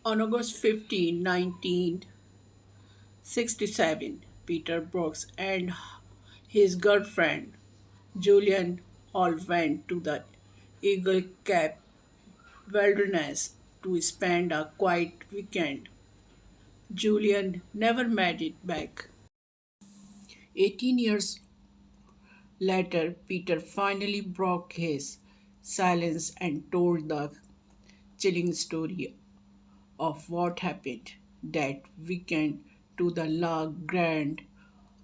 On August 15, 1967, Peter Brooks and his girlfriend Julian all went to the Eagle Cap wilderness to spend a quiet weekend. Julian never made it back. 18 years later, Peter finally broke his silence and told the chilling story of what happened that weekend to the La Grande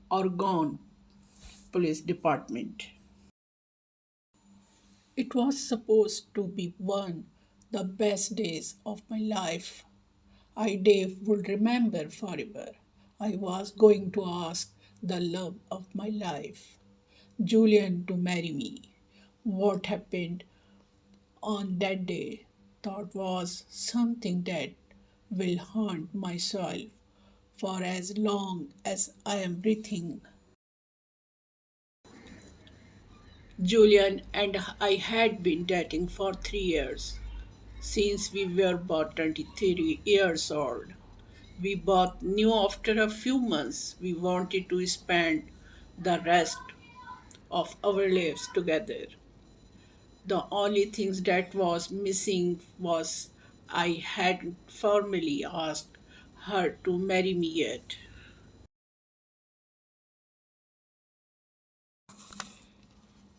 Oregon Police Department. It was supposed to be one the best days of my life. Dave would remember forever. I was going to ask the love of my life, Julian, to marry me. What happened on that day thought was something that will haunt my soul for as long as I am breathing. Julian and I had been dating for 3 years, since we were about 23 years old. We both knew after a few months we wanted to spend the rest of our lives together. The only things that was missing was I hadn't formally asked her to marry me yet.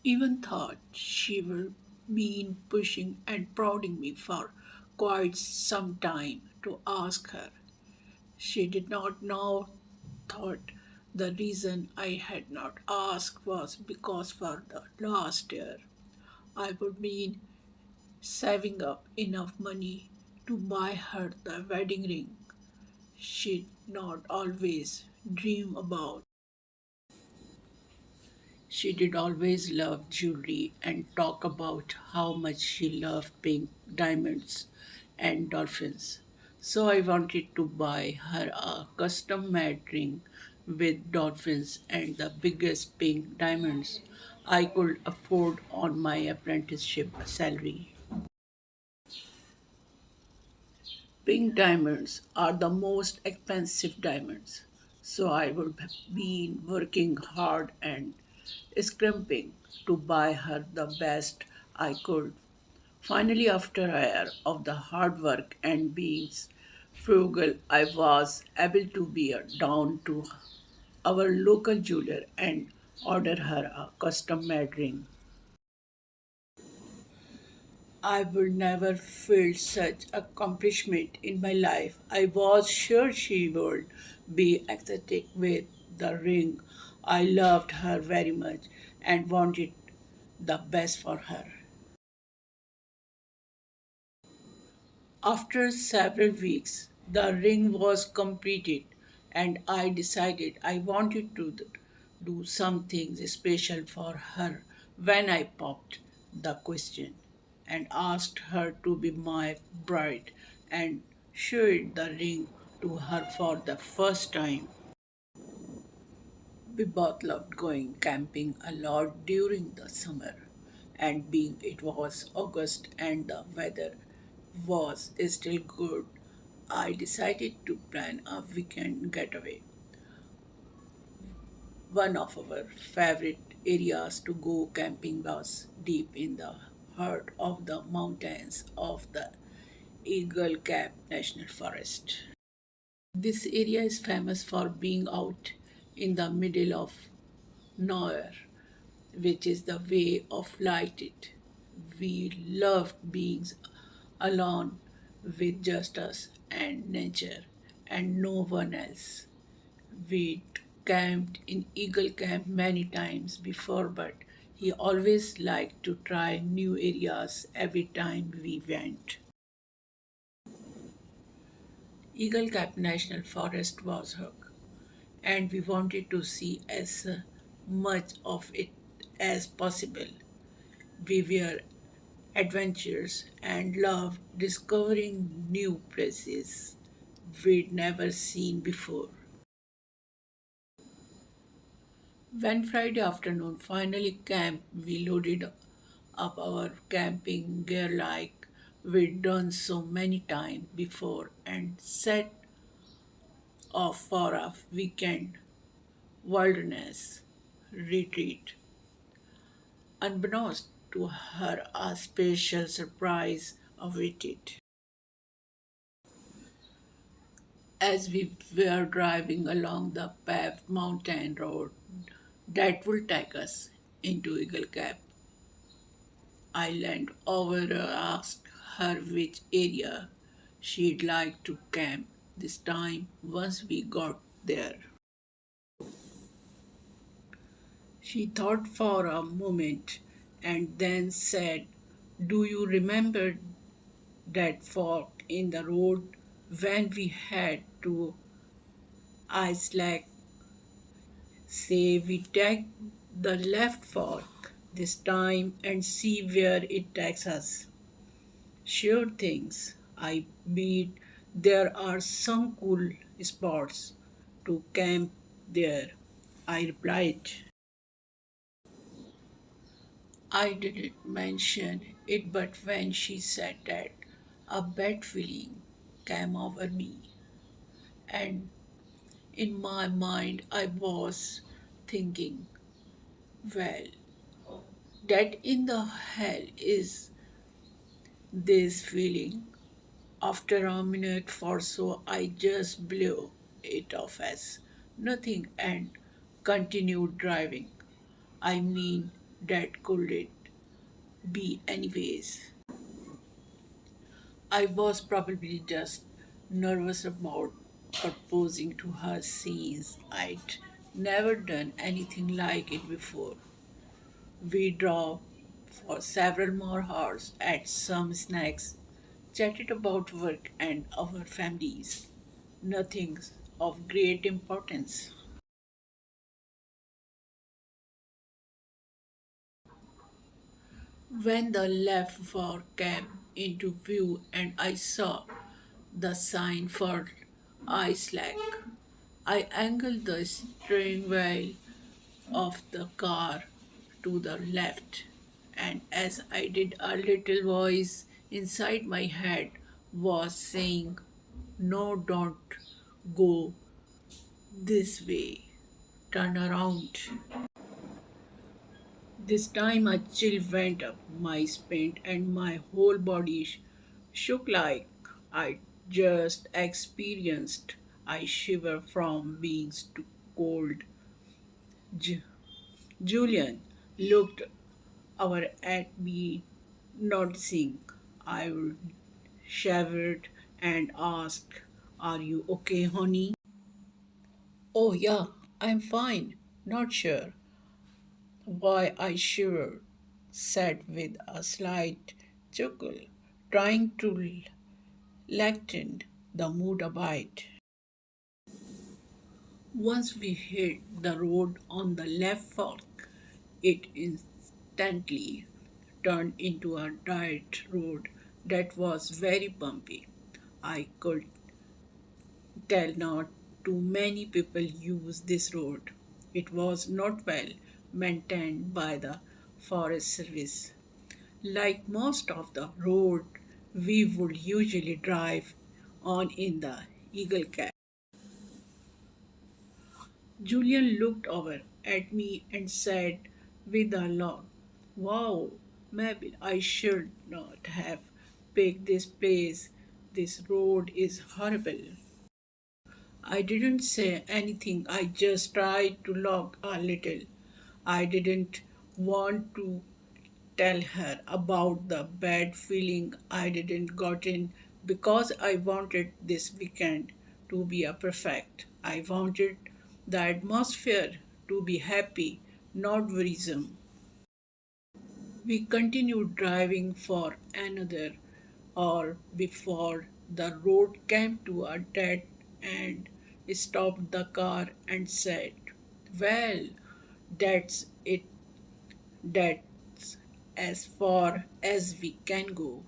Even thought she would been pushing and prodding me for quite some time to ask her. She did not know thought the reason I had not asked was because for the last year I would be saving up enough money to buy her the wedding ring she'd not always dream about. She did always love jewelry and talk about how much she loved pink diamonds and dolphins. So I wanted to buy her a custom made ring with dolphins and the biggest pink diamonds I could afford on my apprenticeship salary. Pink diamonds are the most expensive diamonds, so I would have been working hard and scrimping to buy her the best I could. Finally, after a year of the hard work and being frugal, I was able to be down to our local jeweler and order her a custom made ring. I would never feel such accomplishment in my life. I was sure she would be ecstatic with the ring. I loved her very much and wanted the best for her. After several weeks, the ring was completed, and I decided I wanted to do something special for her when I popped the question and asked her to be my bride and showed the ring to her for the first time. We both loved going camping a lot during the summer, and being it was August and the weather was still good, I decided to plan a weekend getaway. One of our favorite areas to go camping was deep in the heart of the mountains of the Eagle Cap National Forest. This area is famous for being out in the middle of nowhere, which is the way of light it. We loved being alone with just us and nature and no one else. We camped in Eagle Camp many times before, but he always liked to try new areas every time we went. Eagle Cap National Forest was hooked, and we wanted to see as much of it as possible. We were adventurous and loved discovering new places we'd never seen before. When Friday afternoon finally came, we loaded up our camping gear like we'd done so many times before and set off for a weekend wilderness retreat. Unbeknownst to her, a special surprise awaited. As we were driving along the paved mountain road that would take us into Eagle Cap, I leaned over and asked her which area she'd like to camp this time once we got there. She thought for a moment and then said, "Do you remember that fork in the road when we had to Iceland? Say we take the left fork this time and see where it takes us." Sure things. I bet there are some cool spots to camp there, I replied. I didn't mention it, but when she said that, a bad feeling came over me, and in my mind, I was thinking, well, that in the hell is this feeling? After a minute or so, I just blew it off as nothing and continued driving. I mean, that could it be anyways? I was probably just nervous about proposing to her since I'd never done anything like it before. We drove for several more hours, ate some snacks, chatted about work and our families. Nothing of great importance. When the left fork came into view and I saw the sign for Iceland, I angled the steering wheel of the car to the left, and as I did, a little voice inside my head was saying, "No, don't go this way. Turn around." This time a chill went up my spine and my whole body shook like I just experienced. I shiver from being too cold. Ju- Julian looked over at me, noticing I shivered and asked, "Are you okay, honey?" "Oh, yeah, I'm fine. Not sure why I shivered," said with a slight chuckle, trying to lighten the mood a bit. Once we hit the road on the left fork, it instantly turned into a dirt road that was very bumpy. I could tell not too many people use this road. It was not well maintained by the Forest Service. Like most of the road we would usually drive on in the Eagle Cap. Julian looked over at me and said with a laugh, "Wow, maybe I should not have picked this place. This road is horrible." I didn't say anything. I just tried to laugh a little. I didn't want to tell her about the bad feeling I didn't gotten because I wanted this weekend to be a perfect. I wanted the atmosphere to be happy, not worrisome. We continued driving for another hour before the road came to a dead end. Stopped the car and said, "Well, that's it. That's as far as we can go.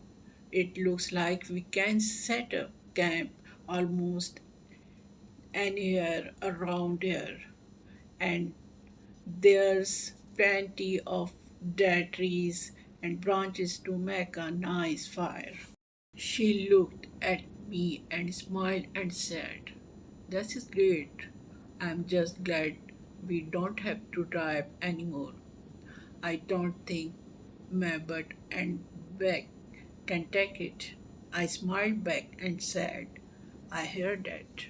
It looks like we can set up camp almost anywhere around here, and there's plenty of dead trees and branches to make a nice fire." She looked at me and smiled and said, "This is great. I'm just glad we don't have to drive anymore. I don't think my butt and back can take it." I smiled back and said, "I heard that."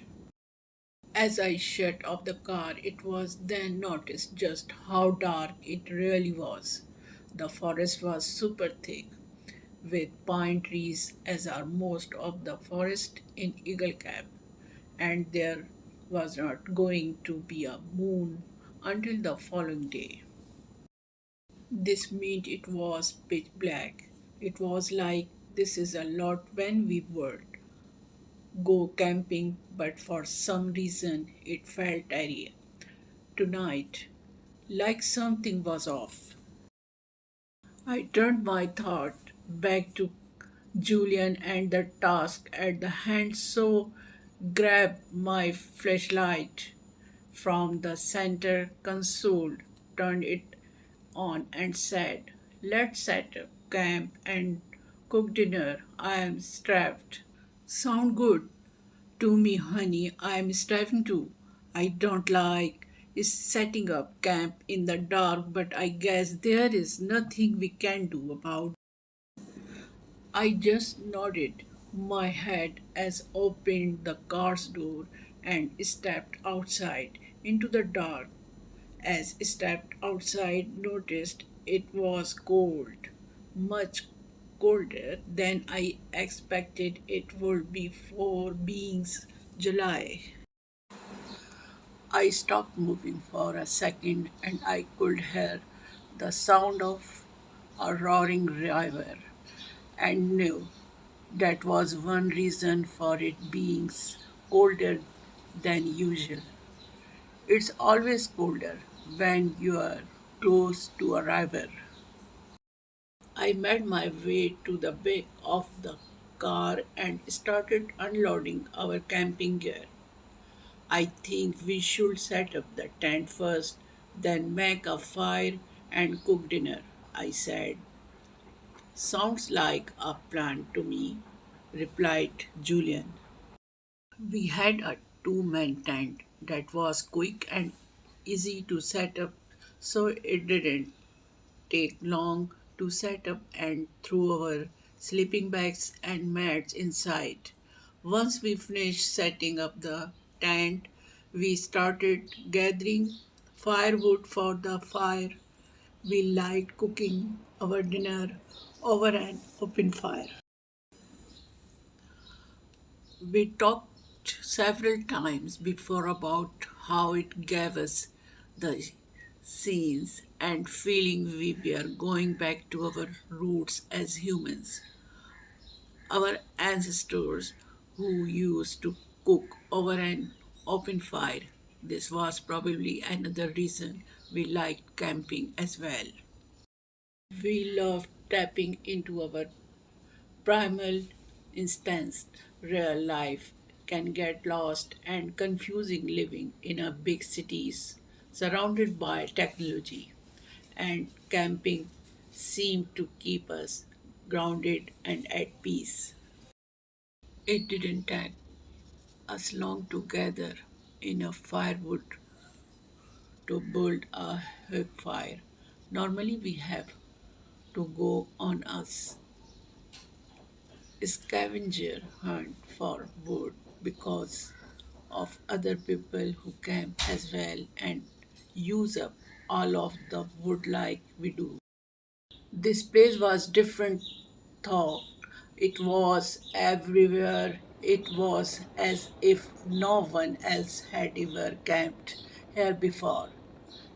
As I shut off the car, it was then noticed just how dark it really was. The forest was super thick, with pine trees, as are most of the forest in Eagle Cap, and there was not going to be a moon until the following day. This meant it was pitch black. It was like this is a lot when we would go camping, but for some reason it felt airy tonight, like something was off. I turned my thought back to Julian and the task at the hand, so grabbed my flashlight from the center console, turned it on, and said, "Let's set up camp and cook dinner. I am strapped." "Sound good to me, honey. I am starving too. I don't like is setting up camp in the dark, but I guess there is nothing we can do about. I just nodded my head as opened the car's door and stepped outside into the dark. As stepped outside, noticed it was cold, much colder than I expected it would be for being July. I stopped moving for a second and I could hear the sound of a roaring river and knew that was one reason for it being colder than usual. It's always colder when you are close to a river. I made my way to the back of the car and started unloading our camping gear. "I think we should set up the tent first, then make a fire and cook dinner," I said. "Sounds like a plan to me," replied Julian. We had a two-man tent that was quick and easy to set up, so it didn't take long to set up and throw our sleeping bags and mats inside. Once we finished setting up the tent, we started gathering firewood for the fire. We liked cooking our dinner over an open fire. We talked several times before about how it gave us the scenes and feeling we were going back to our roots as humans. Our ancestors who used to cook over an open fire. This was probably another reason we liked camping as well. We loved tapping into our primal instincts. Real life can get lost and confusing living in a big cities surrounded by technology, and camping seemed to keep us grounded and at peace. It didn't take us long to gather enough firewood to build a hug fire. Normally, we have to go on a scavenger hunt for wood because of other people who camp as well and use up all of the wood like we do. This place was different though. It was everywhere. It was as if no one else had ever camped here before.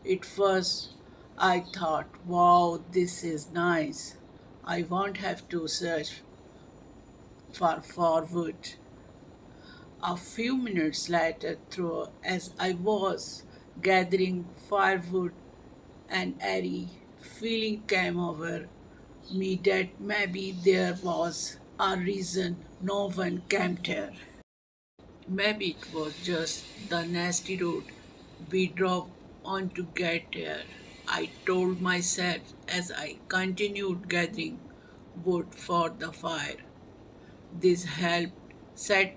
At first, I thought, wow, this is nice. I won't have to search for forward. A few minutes later, through as I was gathering firewood, an airy feeling came over me that maybe there was a reason no one camped here. Maybe it was just the nasty road we drove on to get here, I told myself as I continued gathering wood for the fire. This helped set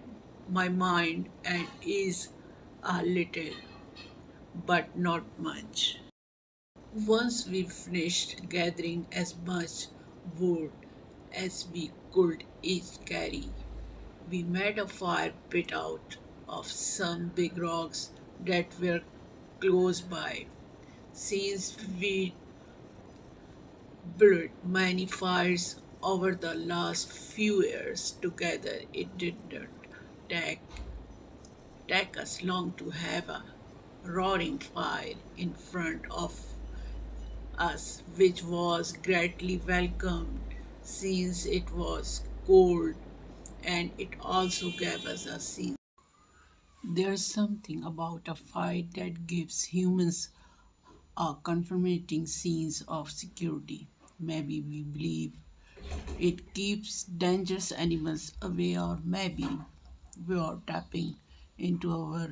my mind at ease a little, but not much. Once we finished gathering as much wood as we could each carry, we made a fire pit out of some big rocks that were close by. Since we built many fires over the last few years together, it didn't take, take us long to have a roaring fire in front of us, which was greatly welcomed since it was cold and it also gave us a sense. There's something about a fight that gives humans a confirming sense of security. Maybe we believe it keeps dangerous animals away, or maybe we are tapping into our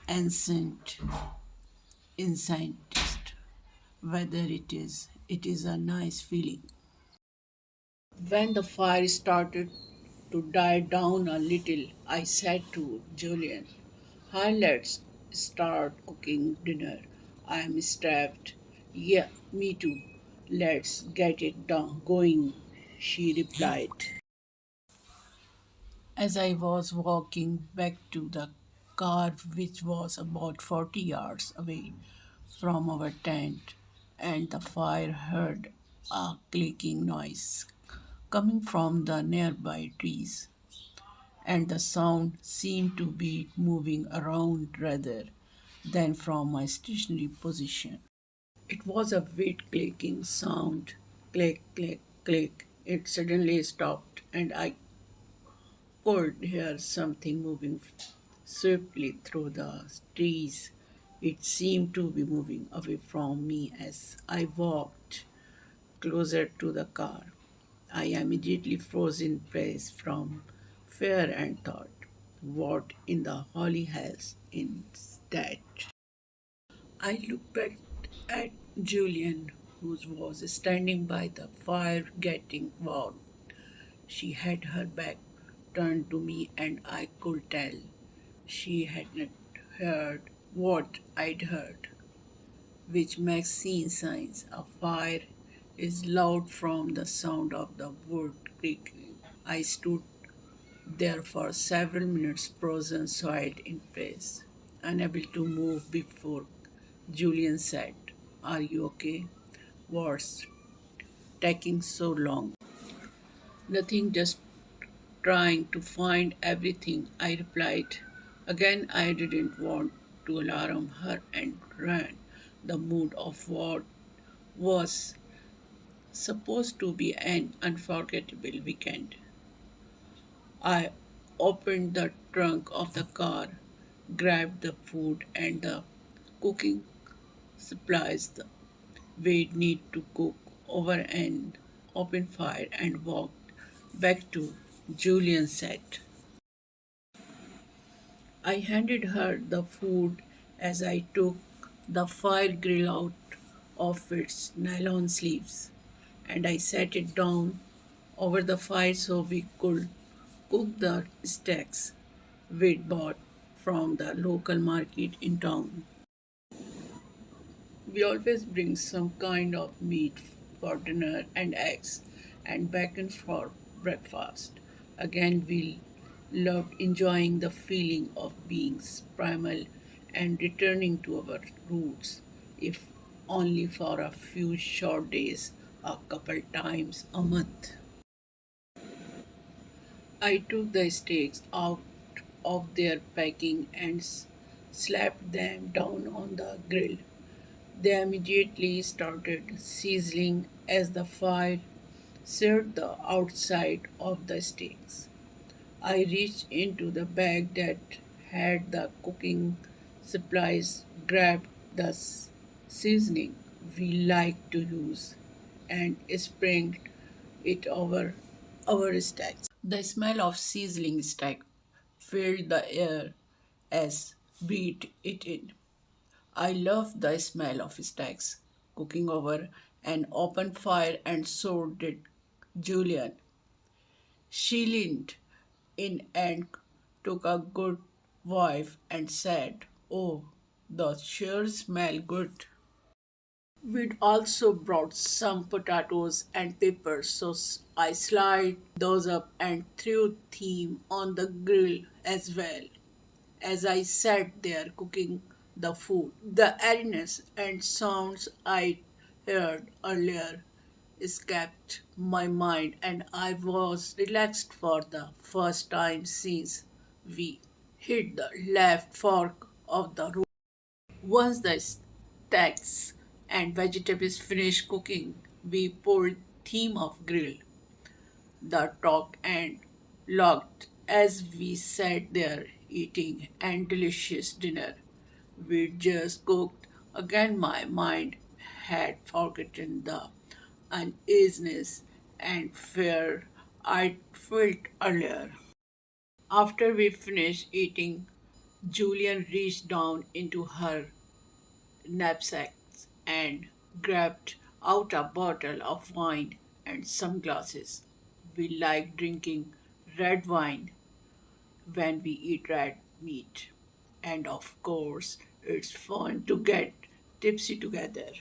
ancient instinct. Whether it is a nice feeling. When the fire started to die down a little, I said to Julian, "Hi, let's start cooking dinner. I'm starved." "Yeah, me too. Let's get it done going," she replied. As I was walking back to the car, which was about 40 yards away from our tent, and the fire heard a clicking noise coming from the nearby trees, and the sound seemed to be moving around rather than from my stationary position. It was a weird clicking sound. Click, click, click. It suddenly stopped, and I could hear something moving swiftly through the trees. It seemed to be moving away from me as I walked closer to the car. I immediately froze in place from fear and thought, what in the holy hells is that? I looked back at Julian, who was standing by the fire getting warm. She had her back turned to me, and I could tell she hadn't heard what I'd heard, which makes signs a fire is loud from the sound of the wood creaking. I stood there for several minutes, frozen solid in place, unable to move before Julian said, "Are you okay? What's taking so long?" "Nothing, just trying to find everything," I replied. Again, I didn't want to alarm her and ran the mood of what was supposed to be an unforgettable weekend. I opened the trunk of the car, grabbed the food and the cooking supplies we'd need to cook over an open fire, and walked back to Julian's set. I handed her the food as I took the fire grill out of its nylon sleeves, and I set it down over the fire so we could cook the steaks we'd bought from the local market in town. We always bring some kind of meat for dinner and eggs and bacon for breakfast. Again, we loved enjoying the feeling of being primal and returning to our roots, if only for a few short days, a couple times a month. I took the steaks out of their packing and slapped them down on the grill. They immediately started sizzling as the fire seared the outside of the steaks. I reached into the bag that had the cooking supplies, grabbed the seasoning we like to use, and sprinkled it over our steaks. The smell of sizzling steak filled the air as breathed it in. I love the smell of steaks cooking over an open fire, and so did Julian. She leaned in and took a good whiff and said, "Oh, those sure smell good." We'd also brought some potatoes and peppers, so I sliced those up and threw them on the grill as well. As I sat there cooking the food, the airness and sounds I heard earlier escaped my mind, and I was relaxed for the first time since we hit the left fork of the road. Once the steaks and vegetables finished cooking, we pulled theme of grill, the talk and locked as we sat there eating and delicious dinner. We just cooked. Again, my mind had forgotten the uneasiness and fear I felt earlier. After we finished eating, Julian reached down into her knapsack and grabbed out a bottle of wine and some glasses. We like drinking red wine when we eat red meat. And of course, it's fun to get tipsy together.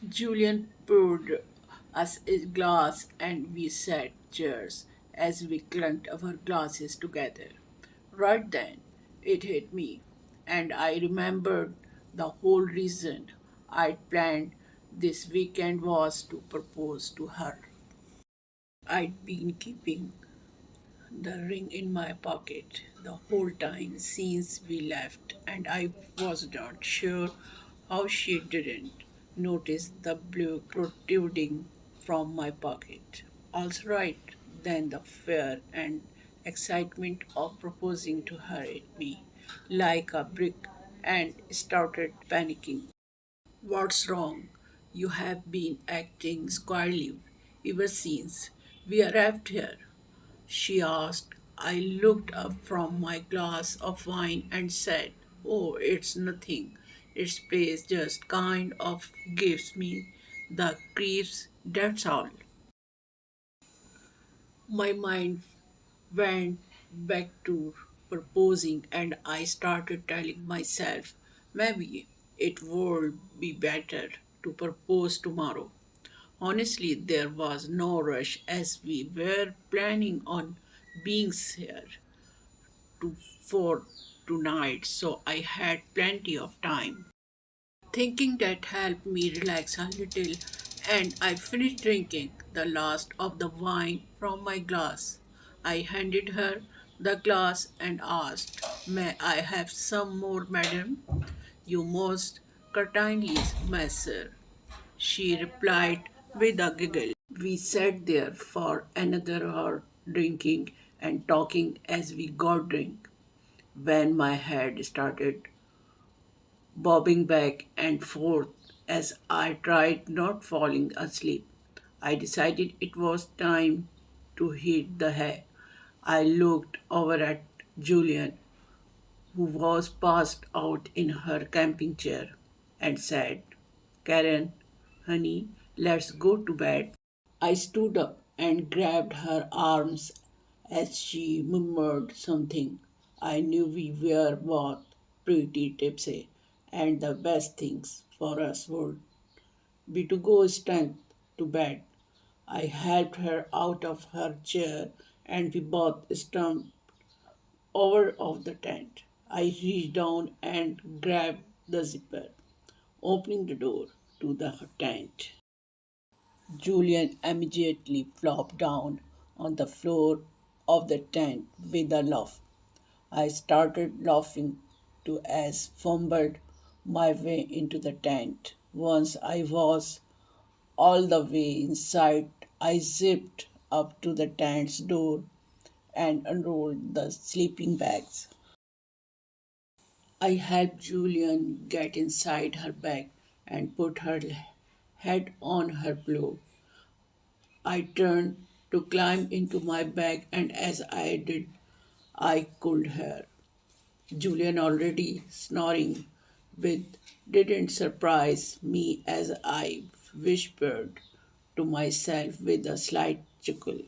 Julian poured us a glass and we said cheers as we clunked our glasses together. Right then, it hit me, and I remembered the whole reason I'd planned this weekend was to propose to her. I'd been keeping the ring in my pocket the whole time since we left, and I was not sure how she didn't notice the blue protruding from my pocket. Also, right then, the fear and excitement of proposing to her hit me like a brick and started panicking. What's wrong? You have been acting squarely ever since we arrived here, she asked. I looked up from my glass of wine and said, "Oh, it's nothing. This place just kind of gives me the creeps, that's all." My mind went back to proposing, and I started telling myself maybe it would be better to propose tomorrow. Honestly, there was no rush as we were planning on being here for tonight, so I had plenty of time. Thinking that helped me relax a little, and I finished drinking the last of the wine from my glass. I handed her the glass and asked, "May I have some more, madam?" "You most certainly, sir," she replied with a giggle. We sat there for another hour drinking and talking as we got drink. When my head started bobbing back and forth as I tried not falling asleep, I decided it was time to hit the hay. I looked over at Julian, who was passed out in her camping chair, and said, "Karen, honey, let's go to bed." I stood up and grabbed her arms as she murmured something. I knew we were both pretty tipsy, and the best things for us would be to go straight to bed. I helped her out of her chair, and we both stumped over of the tent. I reached down and grabbed the zipper, opening the door to the tent. Julian immediately flopped down on the floor of the tent with a laugh. I started laughing too as fumbled my way into the tent. Once I was all the way inside, I zipped up to the tent's door and unrolled the sleeping bags. I helped Julian get inside her bag and put her head on her pillow. I turned to climb into my bag, and as I did, I could hear Julian already snoring, which didn't surprise me as I whispered to myself with a slight chuckle,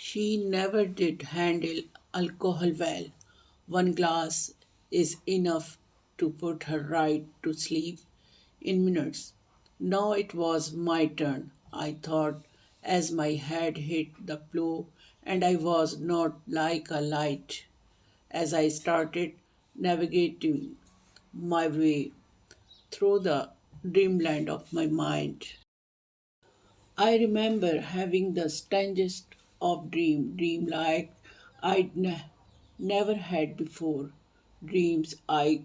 She never did handle alcohol well. One glass is enough to put her right to sleep in minutes. Now it was my turn, I thought, as my head hit the pillow and I was not like a light as I started navigating my way through the dreamland of my mind. I remember having the strangest of dream like never had before. Dreams I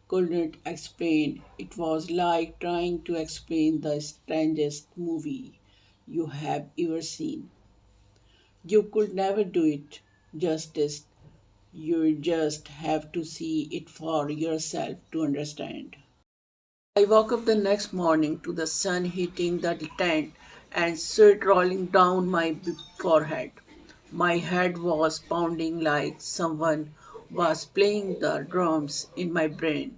couldn't explain. It was like trying to explain the strangest movie you have ever seen. You could never do it justice. You just have to see it for yourself to understand. I woke up the next morning to the sun hitting the tent and sweat rolling down my forehead. My head was pounding like someone was playing the drums in my brain.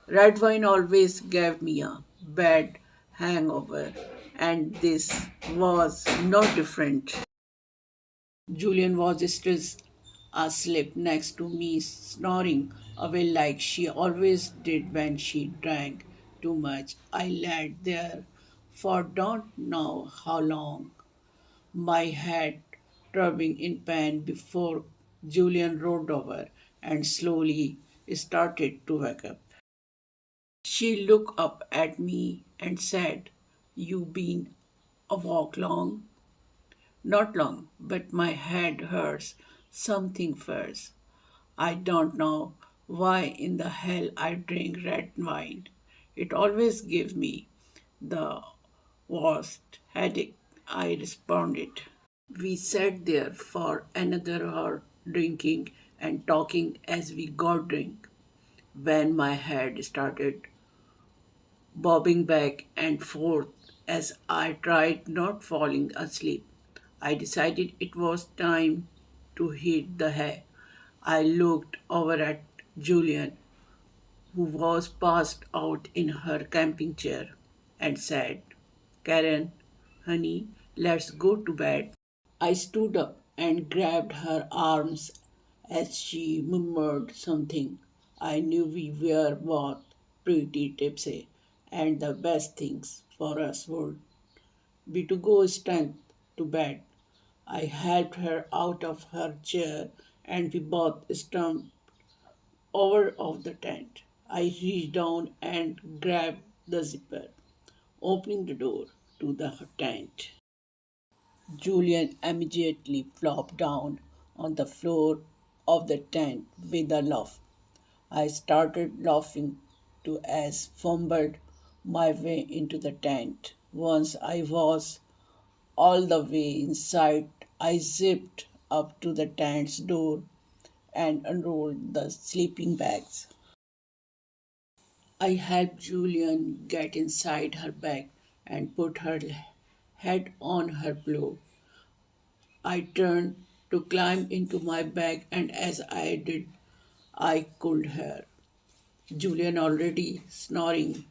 Red wine always gave me a bad hangover, and this was no different. Julian was still asleep next to me, snoring away like she always did when she drank too much. I lay there for don't know how long, my head throbbing in pain before Julian rolled over and slowly started to wake up. She looked up at me and said, "You been awake long?" "Not long, but my head hurts something first. I don't know why in the hell I drink red wine. It always gives me the worst headache," I responded. We sat there for another hour drinking and talking as we got drink. When my head started bobbing back and forth as I tried not falling asleep, I decided it was time to hit the hay. I looked over at Julian, who was passed out in her camping chair, and said, "Karen, honey, let's go to bed." I stood up and grabbed her arms as she murmured something. I knew we were both pretty tipsy, and the best things for us would be to go straight to bed. I helped her out of her chair, and we both stormed over of the tent. I reached down and grabbed the zipper, opening the door to the tent. Julian immediately flopped down on the floor of the tent with a laugh. I started laughing too as fumbled my way into the tent. Once I was all the way inside, I zipped up to the tent's door and unrolled the sleeping bags. I helped Julian get inside her bag and put her head on her pillow. I turned to climb into my bag, and as I did, I could hear Julian already snoring,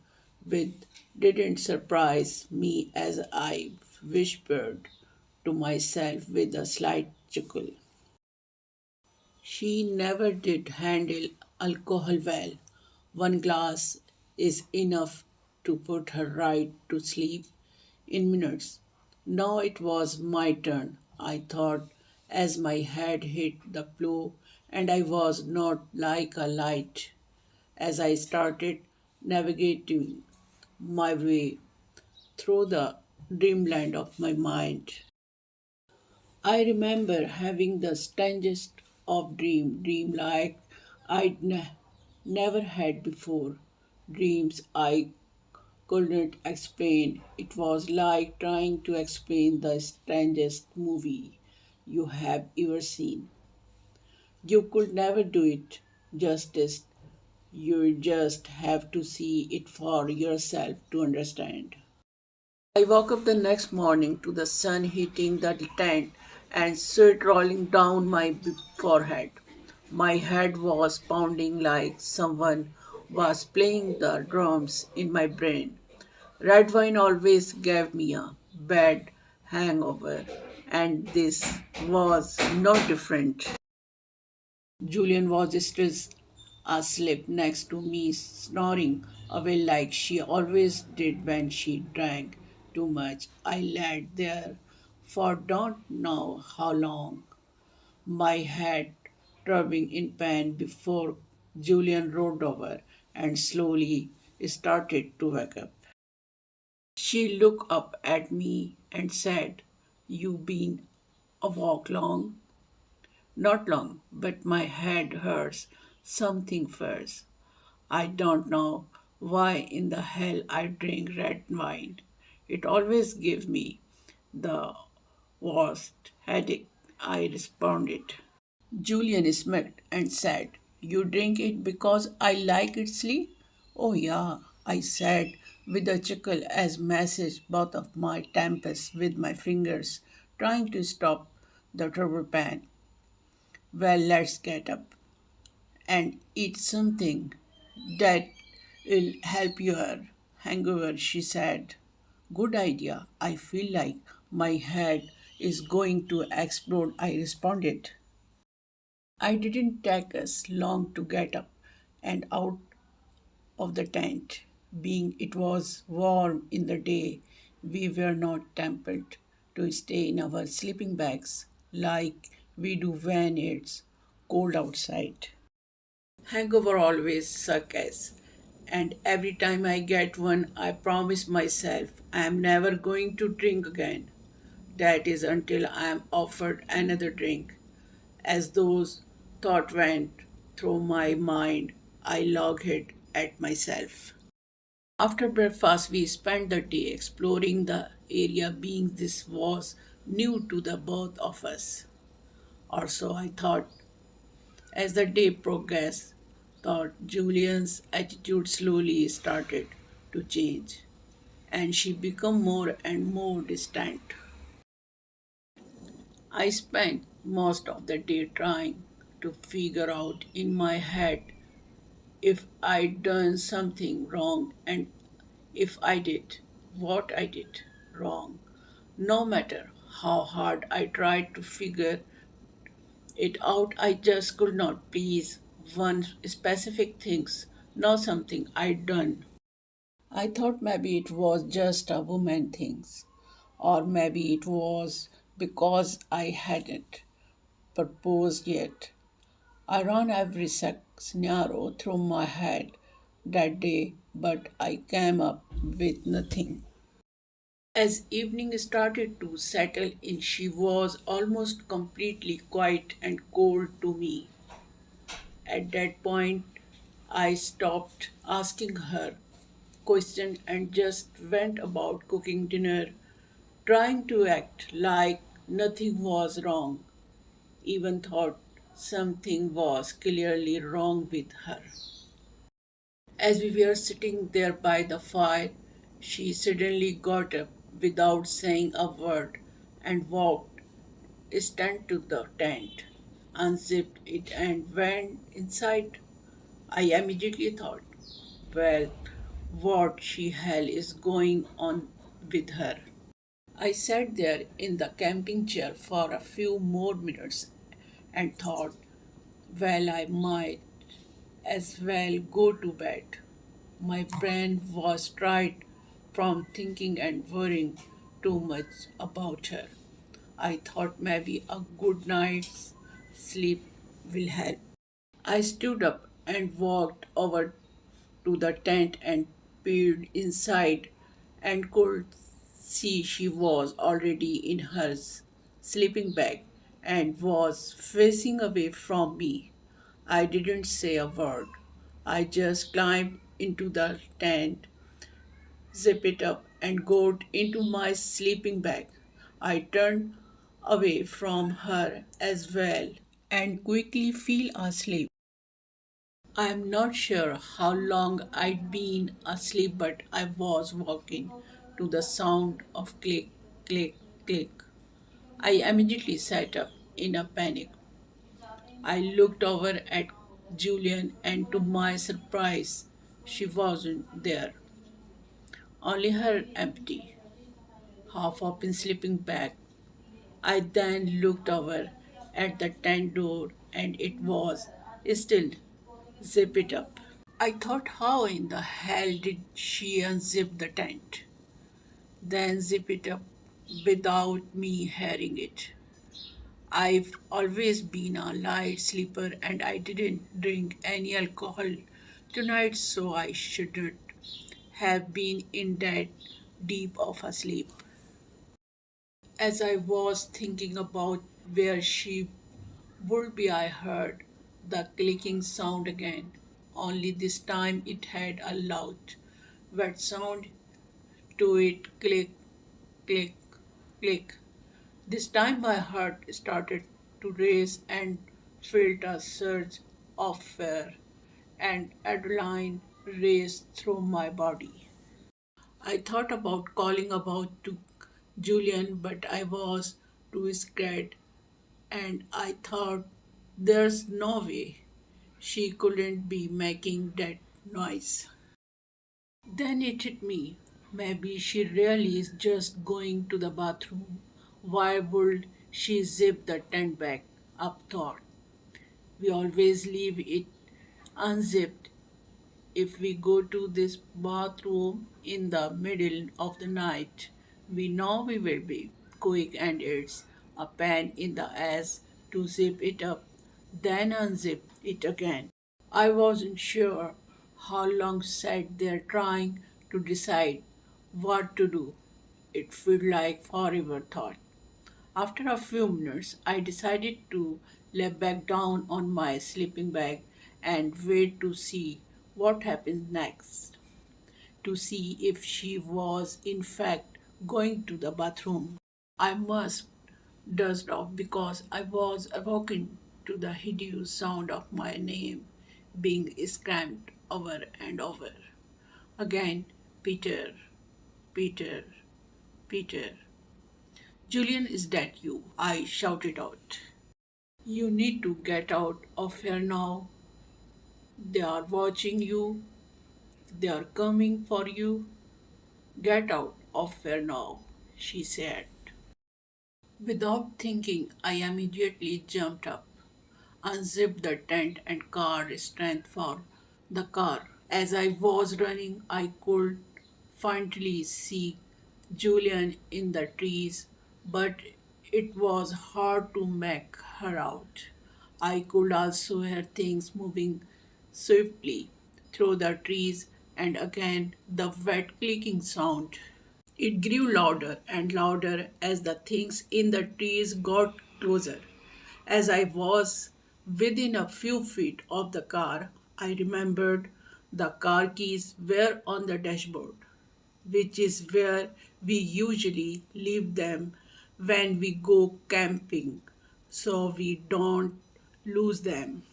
which didn't surprise me as I whispered to myself with a slight chuckle. She never did handle alcohol well. One glass is enough to put her right to sleep in minutes. Now it was my turn, I thought, as my head hit the pillow and I was not like a light as I started navigating my way through the dreamland of my mind. I remember having the strangest of dream like never had before. Dreams I couldn't explain. It was like trying to explain the strangest movie you have ever seen. You could never do it justice. You just have to see it for yourself to understand. I woke up the next morning to the sun hitting the tent and sweat rolling down my forehead. My head was pounding like someone was playing the drums in my brain. Red wine always gave me a bad hangover, and this was no different. Julian was still asleep next to me, snoring away like she always did when she drank too much. I lay there for don't know how long, my head throbbing in pain before Julian rolled over and slowly started to wake up. She looked up at me and said, "You been awake long?" "Not long, but my head hurts something first. I don't know why in the hell I drink red wine. It always gives me the worst headache," I responded. Julian smiled and said, "You drink it because I like it, sleep?" "Oh, yeah," I said with a chuckle as massaged both of my temples with my fingers, trying to stop the trouble pan. "Well, let's get up and eat something that will help your hangover," she said. "Good idea. I feel like my head is going to explode," I responded. I didn't take us long to get up and out of the tent. Being it was warm in the day, we were not tempted to stay in our sleeping bags like we do when it's cold outside. Hangover always sucks, and every time I get one, I promise myself I am never going to drink again. That is until I am offered another drink. As those thoughts went through my mind, I looked at myself. After breakfast, we spent the day exploring the area, being this was new to the both of us. Or so I thought. As the day progressed, thought Julian's attitude slowly started to change, and she became more and more distant. I spent most of the day trying to figure out in my head if I'd done something wrong and if I did, what I did wrong. No matter how hard I tried to figure it out, I just could not please one specific things, not something I'd done. I thought maybe it was just a woman things, or maybe it was because I hadn't proposed yet. I ran every scenario through my head that day, but I came up with nothing. As evening started to settle in, she was almost completely quiet and cold to me. At that point, I stopped asking her questions and just went about cooking dinner, trying to act like nothing was wrong, even thought something was clearly wrong with her. As we were sitting there by the fire, she suddenly got up without saying a word and walked straight to the tent, unzipped it, and went inside. I immediately thought, well, what she hell is going on with her? I sat there in the camping chair for a few more minutes and thought, well, I might as well go to bed. My brain was tired from thinking and worrying too much about her. I thought maybe a good night's sleep will help. I stood up and walked over to the tent and peered inside and could see she was already in her sleeping bag and was facing away from me. I didn't say a word. I just climbed into the tent, zipped it up, and got into my sleeping bag. I turned away from her as well and quickly fell asleep. I am not sure how long I'd been asleep, but I was walking to the sound of click, click, click. I immediately sat up in a panic. I looked over at Julian, and to my surprise, she wasn't there. Only her empty, half open sleeping bag. I then looked over at the tent door and it was still zip it up. I thought, how in the hell did she unzip the tent? Then zip it up without me hearing it. I've always been a light sleeper and I didn't drink any alcohol tonight, so I shouldn't have been in that deep of a sleep. As I was thinking about where she would be, I heard the clicking sound again. Only this time it had a loud, wet sound to it, click, click, click. This time my heart started to race and felt a surge of fear and adrenaline raced through my body. I thought about calling about to Julian, but I was too scared and I thought there's no way she couldn't be making that noise. Then it hit me. Maybe she really is just going to the bathroom. Why would she zip the tent back up? Thought. We always leave it unzipped. If we go to this bathroom in the middle of the night, we know we will be quick and it's a pain in the ass to zip it up, then unzip it again. I wasn't sure how long sat there trying to decide what to do. It felt like forever thought. After a few minutes, I decided to lay back down on my sleeping bag and wait to see what happens next. To see if she was in fact going to the bathroom. I must dozed off because I was awoken to the hideous sound of my name being screamed over and over. Again, Peter, Peter, Peter. Julian, is that you? I shouted out. You need to get out of here now. They are watching you. They are coming for you. Get out of here now, she said. Without thinking, I immediately jumped up, unzipped the tent and car strength for the car. As I was running, I could faintly see Julian in the trees, but it was hard to make her out. I could also hear things moving swiftly through the trees and again the wet clicking sound. It grew louder and louder as the things in the trees got closer. As I was within a few feet of the car, I remembered the car keys were on the dashboard, which is where we usually leave them when we go camping so we don't lose them.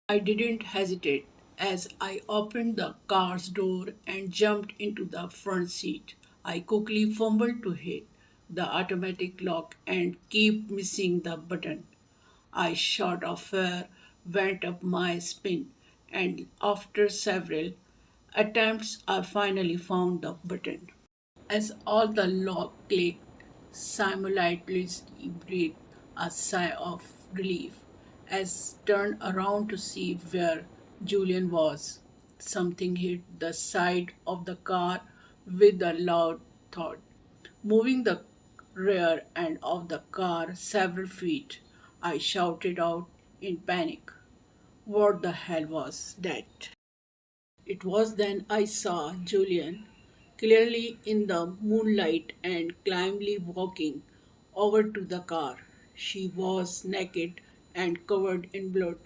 I didn't hesitate as I opened the car's door and jumped into the front seat. I quickly fumbled to hit the automatic lock and keep missing the button. I shot of fear went up my spine, and after several attempts, I finally found the button. As all the lock clicked, simultaneously breathed a sigh of relief as turned around to see where Julian was. Something hit the side of the car with a loud thud, moving the rear end of the car several feet. I shouted out in panic. What the hell was that? It was then I saw Julian clearly in the moonlight and calmly walking over to the car. She was naked and covered in blood.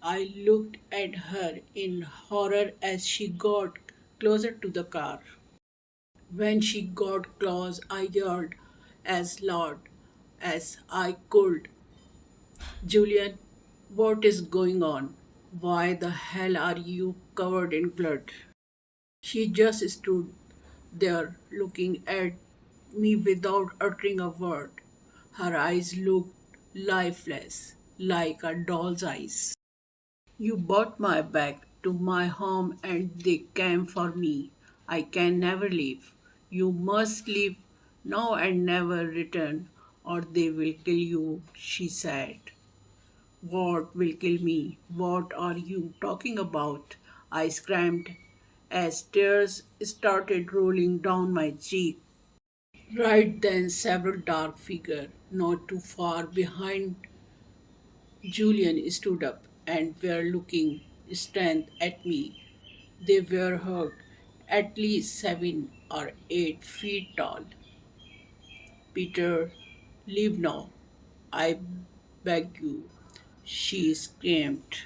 I looked at her in horror as she got closer to the car. When she got close, I yelled as loud as I could, Julian, what is going on? Why the hell are you covered in blood? She just stood there looking at me without uttering a word. Her eyes looked lifeless, like a doll's eyes. You brought my back to my home and they came for me. I can never leave. You must leave now and never return, or they will kill you, she said. What will kill me? What are you talking about? I screamed as tears started rolling down my cheek. Right then, several dark figures not too far behind Julian stood up and were looking strength at me. They were hugged, at least 7 or 8 feet tall. Peter, leave now. I beg you, she screamed.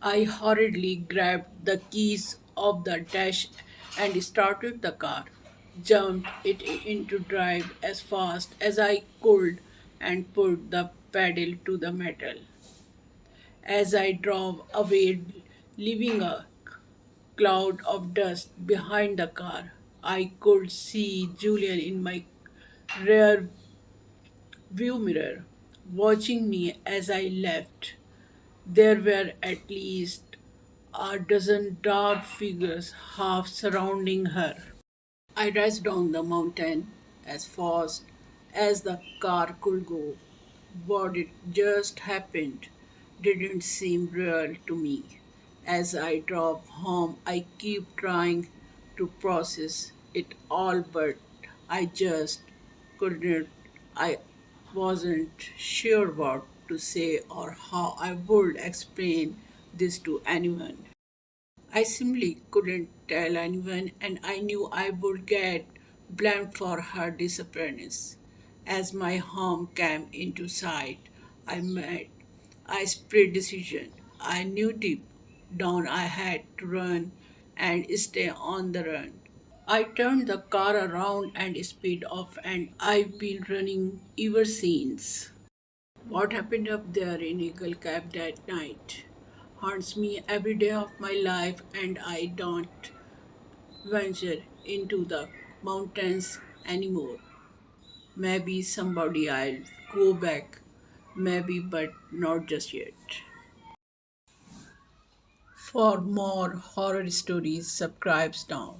I hurriedly grabbed the keys of the dash and started the car, jumped it into drive as fast as I could, and put the pedal to the metal. As I drove away, leaving a cloud of dust behind the car, I could see Julian in my rear view mirror, watching me as I left. There were at least a dozen dark figures half surrounding her. I raced down the mountain as fast as the car could go. What it just happened didn't seem real to me. As I drove home, I kept trying to process it all, but I just couldn't. I wasn't sure what to say or how I would explain this to anyone. I simply couldn't tell anyone, and I knew I would get blamed for her disappearance. As my home came into sight, I made a split decision. I knew deep down I had to run and stay on the run. I turned the car around and sped off, and I've been running ever since. What happened up there in Eagle Cap that night haunts me every day of my life, and I don't venture into the mountains anymore. Maybe somebody I'll go back, maybe, but not just yet. For more horror stories, subscribe now.